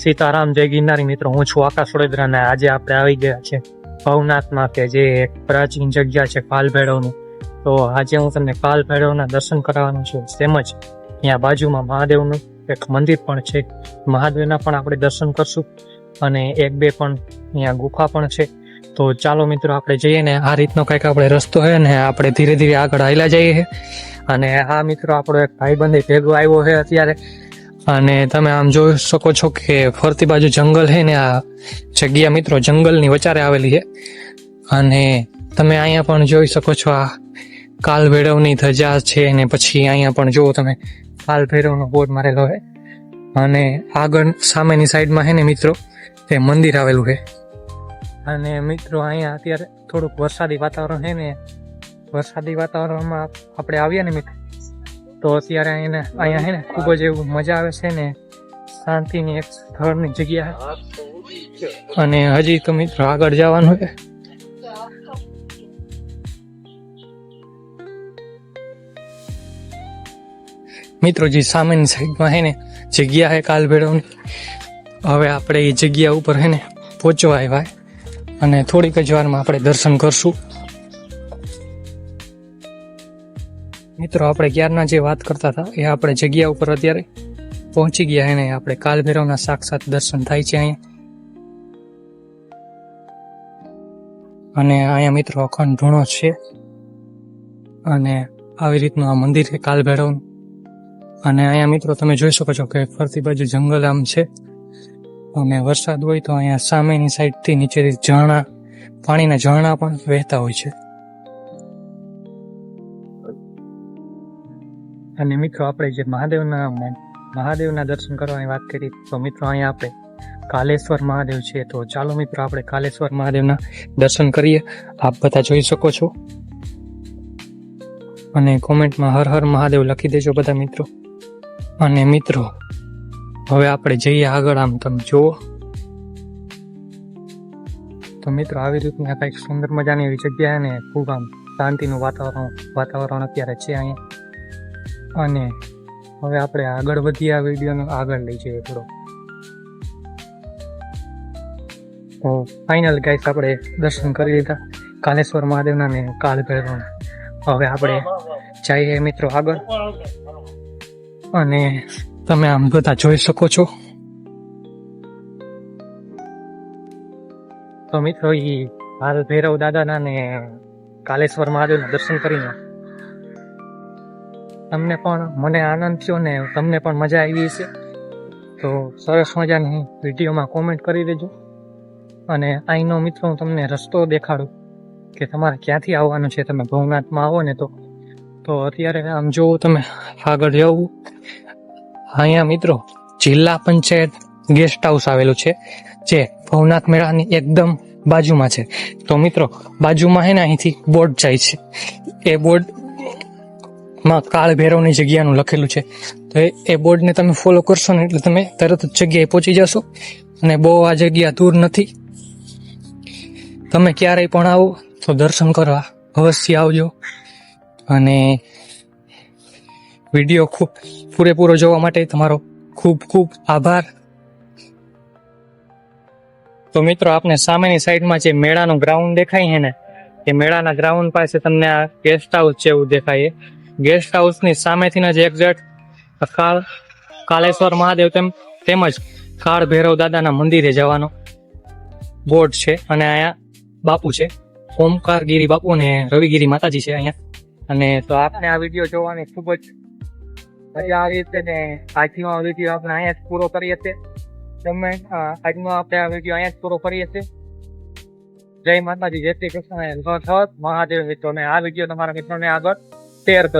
સીતારામ જય ગિરનારી મિત્રો, હું છું આકાશ વડોદરા અને આજે આપણે આવી ગયા છે ભવનાથમાં કે જે એક પ્રાચીન જગ્યા છે કાલ ભૈરવનું. તો આજે હું તમને કાલ ભૈરવના દર્શન કરાવવાનું છું. તેમજ અહીંયા બાજુમાં મહાદેવનું એક મંદિર પણ છે, મહાદેવના પણ આપણે દર્શન કરશું અને એક બે પણ અહીંયા ગુફા પણ છે. તો ચાલો મિત્રો આપણે જઈએ ને આ રીતનો કંઈક આપણે રસ્તો છે ને આપણે ધીરે ધીરે આગળ હાલ્યા જઈએ. અને આ મિત્રો આપણો એક ભાઈબંધ ભેગો આવ્યો છે અત્યારે, અને તમે આમ જોઈ શકો છો કે ફરતી બાજુ જંગલ છે ને આ જગ્યા મિત્રો જંગલની વચારે આવેલી છે. અને તમે અહીંયા પણ જોઈ શકો છો આ કાલ ભૈરવની ધજા છે ને પછી અહીંયા પણ જુઓ તમે કાલ ભૈરવનો બોર્ડ મારેલો છે. અને આગળ સામેની સાઈડમાં છે ને મિત્રો તે મંદિર આવેલું છે. અને મિત્રો અહીંયા અત્યારે થોડુંક વરસાદી વાતાવરણ છે ને, વરસાદી વાતાવરણમાં આપણે આવ્યા ને મિત્રો તો અત્યારે અહીંયા છે ને ખૂબ જ એવું મજા આવે છે ને, શાંતિની એક સ્થળની જગ્યા છે. અને હજી તો મિત્રો આગળ જવાનું છે. મિત્રો જે સામેની સાઈડમાં છે ને જગ્યા છે કાલ ભૈરવની. હવે આપણે એ જગ્યા ઉપર છે ને પહોંચવા આવ્યા અને થોડીક જ વારમાં આપણે દર્શન કરશું. મિત્રો આપણે ક્યારના જે વાત કરતા હતા એ આપણે જગ્યા ઉપર અત્યારે પહોંચી ગયા અને આપણે કાલ ભૈરવના સાક્ષાત દર્શન થાય છે અહીંયા. અને અહીંયા મિત્રો અખંડ ધૂણો છે અને આવી રીતનું આ મંદિર છે કાલ ભૈરવનું. અને અહીંયા મિત્રો તમે જોઈ શકો છો કે ફરતી બાજુ જંગલ આમ છે અને વરસાદ હોય તો અહીંયા સામેની સાઈડથી નીચેથી ઝરણા, પાણીના ઝરણા પણ વહેતા હોય છે. અને મિત્રો આપણે જે મહાદેવના દર્શન કરવાની વાત કરી તો મિત્રો અહીંયા આપણે કાલેશ્વર મહાદેવ છે. તો ચાલો મિત્રો આપણે કાલેશ્વર મહાદેવના દર્શન કરીએ. આપ બધા જોઈ શકો છો અને કોમેન્ટમાં હર હર મહાદેવ લખી દેજો બધા મિત્રો. અને મિત્રો હવે આપણે જઈએ આગળ. આમ તમે જુઓ તો મિત્રો આવી રીતના કંઈક સુંદર મજાની એવી જગ્યા ને ખૂબ આમ શાંતિનું વાતાવરણ અત્યારે છે અહીંયા. અને હવે આપણે આગળ વધીએ, આ વિડીયોનો આગળ લઈ જઈએ થોડો. તો ફાઇનલ ગાઈસ આપણે દર્શન કરી લીધા કાલેશ્વર મહાદેવના ને કાલ ભૈરવના. હવે આપણે જઈએ મિત્રો આગળ. અને તમે આમ બધા જોઈ શકો છો. તો મિત્રો એ કાલ ભૈરવ દાદાના ને કાલેશ્વર મહાદેવના દર્શન કરીને તમને પણ મને આનંદ થયો ને તમને પણ મજા આવી છે. તો સરસ મજાની વિડીયોમાં કોમેન્ટ કરી દેજો. અને અહીંનો મિત્રો હું તમને રસ્તો દેખાડું કે તમારે ક્યાંથી આવવાનું છે. તમે ભવનાથમાં આવો ને તો અત્યારે આમ જોવો તમે આગળ જવું, અહીંયા મિત્રો જિલ્લા પંચાયત ગેસ્ટ હાઉસ આવેલું છે જે ભવનાથ મેળાની એકદમ બાજુમાં છે. તો મિત્રો બાજુમાં છે ને અહીંથી બોર્ડ જાય છે, એ બોર્ડમાં કાળ ભૈરવની જગ્યાનું લખેલું છે. તો એ બોર્ડને તમે ફોલો કરશો ને એટલે તમે તરત જ જગ્યાએ પહોંચી જશો. અને બહુ આ જગ્યા દૂર નથી. તમે ક્યારેય પણ આવો તો દર્શન કરવા અવશ્ય આવજો. અને વિડીયો ખૂબ પૂરેપૂરો જોવા માટે તમારો ખૂબ ખૂબ આભાર. તો મિત્રો આપને સામેની સાઈડમાં જે મેળાનું ગ્રાઉન્ડ દેખાય છે ને, એ મેળાના ગ્રાઉન્ડ પાસે તમને આ ગેસ્ટ હાઉસ છે એવું દેખાય. ગેસ્ટ હાઉસની સામેથી જ એક્ઝેક્ટ કાલેશ્વર મહાદેવ તેમજ કાળ ભૈરવ દાદાના મંદિરે જવાનો બોર્ડ છે. અને અહીંયા બાપુ છે, ઓમકારગીરી બાપુ ને રવિગીરી માતાજી છે અહીંયા. અને તો આપને આ વિડીયો જોવાની ખૂબ જ મજા આવી છે ને આજનો આ વિડીયો આપણે અહીંયા જ પૂરો કરીએ છીએ. આજનો આપણે આ વિડીયો અહીંયા જ પૂરો કરીએ છીએ. જય માતાજી, જય શ્રી કૃષ્ણ, મહાદેવ મિત્રો. ને આ વિડીયો તમારા મિત્રોને આગળ શેર કરશો.